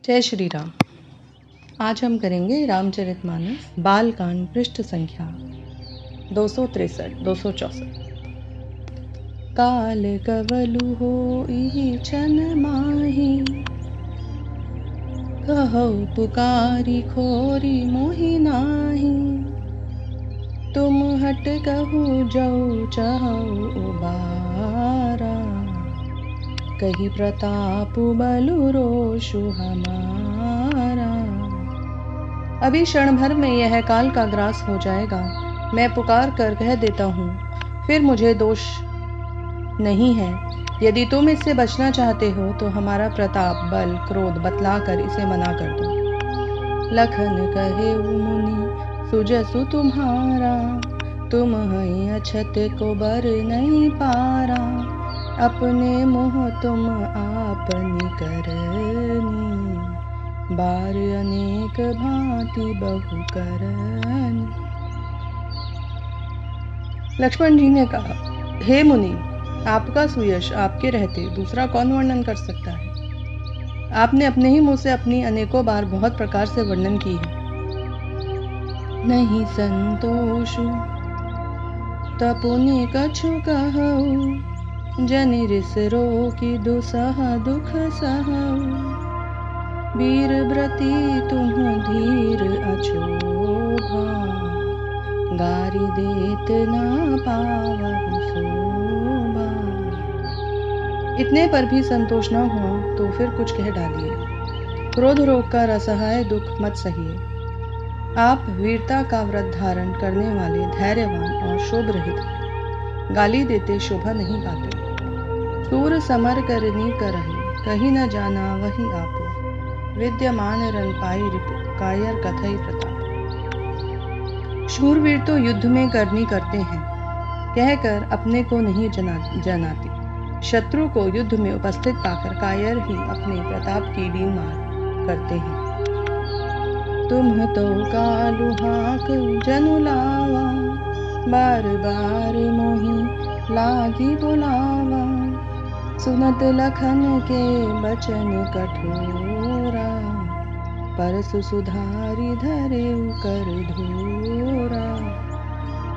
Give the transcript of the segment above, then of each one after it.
जय श्री राम। आज हम करेंगे रामचरितमानस बालकांड पृष्ठ संख्या 263-264। काल कवलु होई छन माही, कहौ पुकारी खोरी मोहि नाही। तुम हट कहु जऊ चहु उबारा, कही प्रताप बलु रोषु हमारा। अभी क्षण भर में यह काल का ग्रास हो जाएगा। मैं पुकार कर कह देता हूँ, फिर मुझे दोष नहीं है। यदि तुम इससे बचना चाहते हो तो हमारा प्रताप बल क्रोध बतलाकर इसे मना कर दो। लखन कहे मुनि सुजसु तुम्हारा, तुम हई अछत को बर नहीं पारा। अपने मुँह तुम आपनी करनी, बार अनेक भांति बहु करनी। लक्ष्मण जी ने कहा, हे मुनि, आपका सुयश आपके रहते दूसरा कौन वर्णन कर सकता है। आपने अपने ही मुंह से अपनी अनेकों बार बहुत प्रकार से वर्णन की है। नहीं संतोष तपुनि कछु कहऊ, जनि रिस रोकी दुसह दुख सहऊ। वीर व्रती तुम धीर अछोभा, गारी देत ना पावहु शोभा। इतने पर भी संतोष न हुआ तो फिर कुछ कह डालिए। क्रोध रोग कर असहाय दुख मत सहिए। आप वीरता का व्रत धारण करने वाले धैर्यवान और शोभ रहित, गाली देते शोभा नहीं पाते। सूर समर करनी करहि, कहीं न जाना वही आपो। विद्यमान रन पाई रिपु, कायर कथई प्रताप। शूरवीर तो युद्ध में करनी करते हैं, कहकर अपने को नहीं जनाते। शत्रु को युद्ध में उपस्थित पाकर कायर ही अपने प्रताप की डीमार करते हैं। तुम तो कालु हाक जनु लावा, बार बार मोहि लागी बुलावा। सुनत लखन के बचन कठोरा, परसु सुधारी धरे कर धोरा।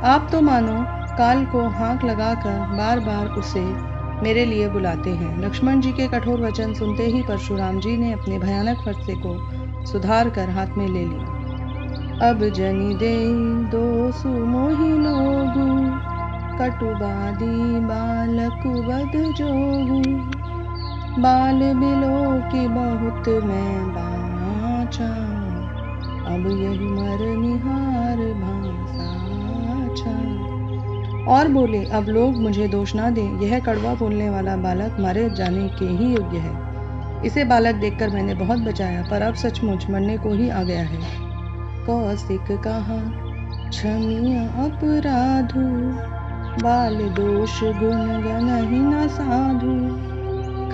आप तो मानो काल को हाँक लगाकर बार बार उसे मेरे लिए बुलाते हैं। लक्ष्मण जी के कठोर वचन सुनते ही परशुराम जी ने अपने भयानक फरसे को सुधार कर हाथ में ले लिया। अब जनि दे दोसु मोहि लोगु, कटुबादी बालक बद जोगु। बाल बिलो की बहुत मैं बाचा, अब यही मर निहार भांसाचा। और बोले, अब लोग मुझे दोष ना दें, यह कड़वा बोलने वाला बालक मारे जाने के ही योग्य है। इसे बालक देखकर मैंने बहुत बचाया, पर अब सचमुच मरने को ही आ गया है। कौशिक कहा क्षमीय अपराधु, बाल दोष गुण गनहि न साधु।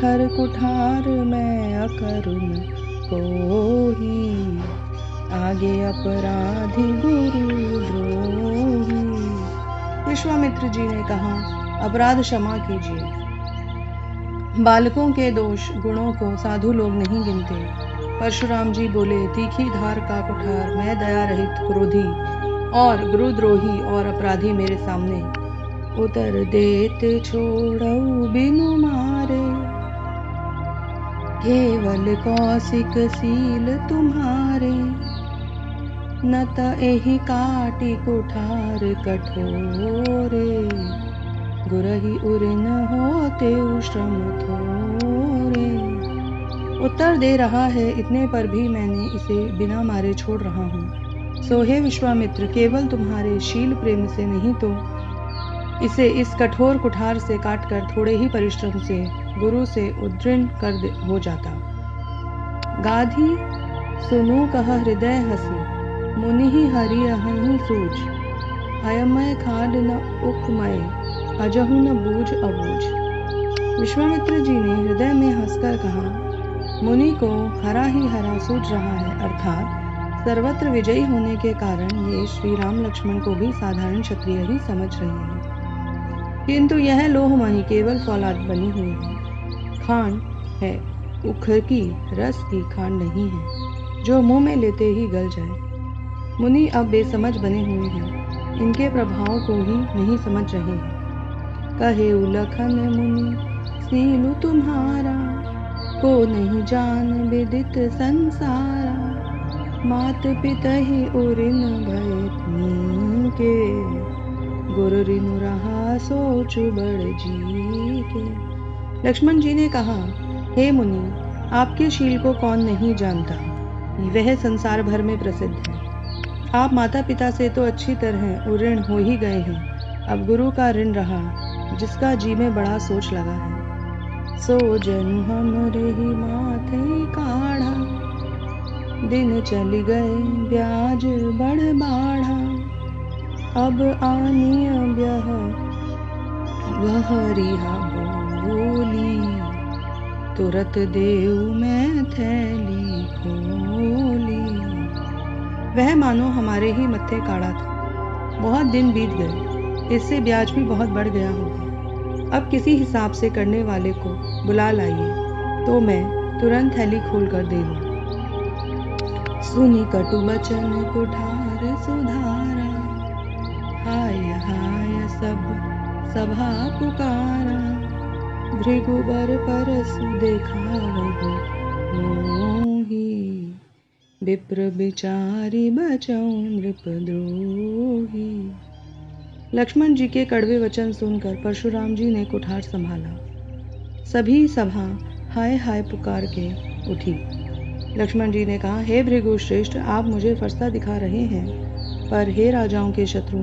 खर कुठार मैं अकरुण कोही, आगे अपराधी गुरु द्रोही। विश्वामित्र जी ने कहा, अपराध क्षमा कीजिए। बालकों के दोष गुणों को साधु लोग नहीं गिनते। परशुराम जी बोले, तीखी धार का कुठार मैं दया रहित क्रोधी और गुरुद्रोही और अपराधी मेरे सामने। उतर देत छोड़ऊ बिनु मारे, केवल कौशिक सील तुम्हारे। न त एहि काटी कुठार कठोरे, गुरहि उरिन होते श्रम थोरे। उत्तर दे रहा है, इतने पर भी मैंने इसे बिना मारे छोड़ रहा हूँ। सो हे विश्वामित्र, केवल तुम्हारे शील प्रेम से नहीं तो इसे इस कठोर कुठार से काटकर थोड़े ही परिश्रम से गुरु से उद्दृढ़ कर हो जाता। गाधी सुनु कह हृदय हसी, मुनि ही हरि अहहि सूझ। अयमय खाड न उखमय, अजहु न बूझ अबूझ। विश्वामित्र जी ने हृदय में हंसकर कहा, मुनि को हरा ही हरा सूझ रहा है, अर्थात सर्वत्र विजयी होने के कारण ये श्री राम लक्ष्मण को भी साधारण क्षत्रिय ही समझ रहे हैं। किंतु यह लोहमणि केवल फौलाद बनी हुई है, खांड है, उखर की रस की खांड नहीं है, जो मुंह में लेते ही गल जाए। मुनि अब बेसमझ बने हुए हैं, इनके प्रभाव को ही नहीं समझ रहे हैं। कहे उलखन मुनि सीलु तुम्हारा, को नहीं जान विदित संसारा। मात पिता ही उरिन भय के, गुरु रिनु रहा सोच बड़ जी के। लक्ष्मण जी ने कहा, हे मुनि, आपके शील को कौन नहीं जानता, वह संसार भर में प्रसिद्ध है। आप माता पिता से तो अच्छी तरह उऋण हो ही गए हैं, अब गुरु का ऋण रहा, जिसका जी में बड़ा सोच लगा है। सो जनु हमरे ही माथे काढ़ा, दिन चल गए ब्याज बढ़ बाढ़ा। अब आनिय ब्याह वह रिहा बोली, तुरत देव मैं थैली खोली। वह मानो हमारे ही मत्थे काढ़ा था, बहुत दिन बीत गए, इससे ब्याज भी बहुत बढ़ गया होगा। अब किसी हिसाब से करने वाले को बुला लाइए, तो मैं तुरंत थैली खोल कर दे दूं। सुनी कटु बचन कुठार सुधारा, हाय हाय सब सभा पुकारा। भृगुबर परसु देखावहु मोही, विप्र बिचारी बचऊं नृपद्रोही। लक्ष्मण जी के कड़वे वचन सुनकर परशुराम जी ने कुठार संभाला। सभी सभा हाय हाय पुकार के उठी। लक्ष्मण जी ने कहा, हे भृगु श्रेष्ठ, आप मुझे फरसा दिखा रहे हैं, पर हे राजाओं के शत्रु,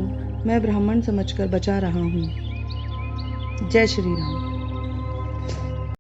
मैं ब्राह्मण समझकर बचा रहा हूँ। जय श्री राम।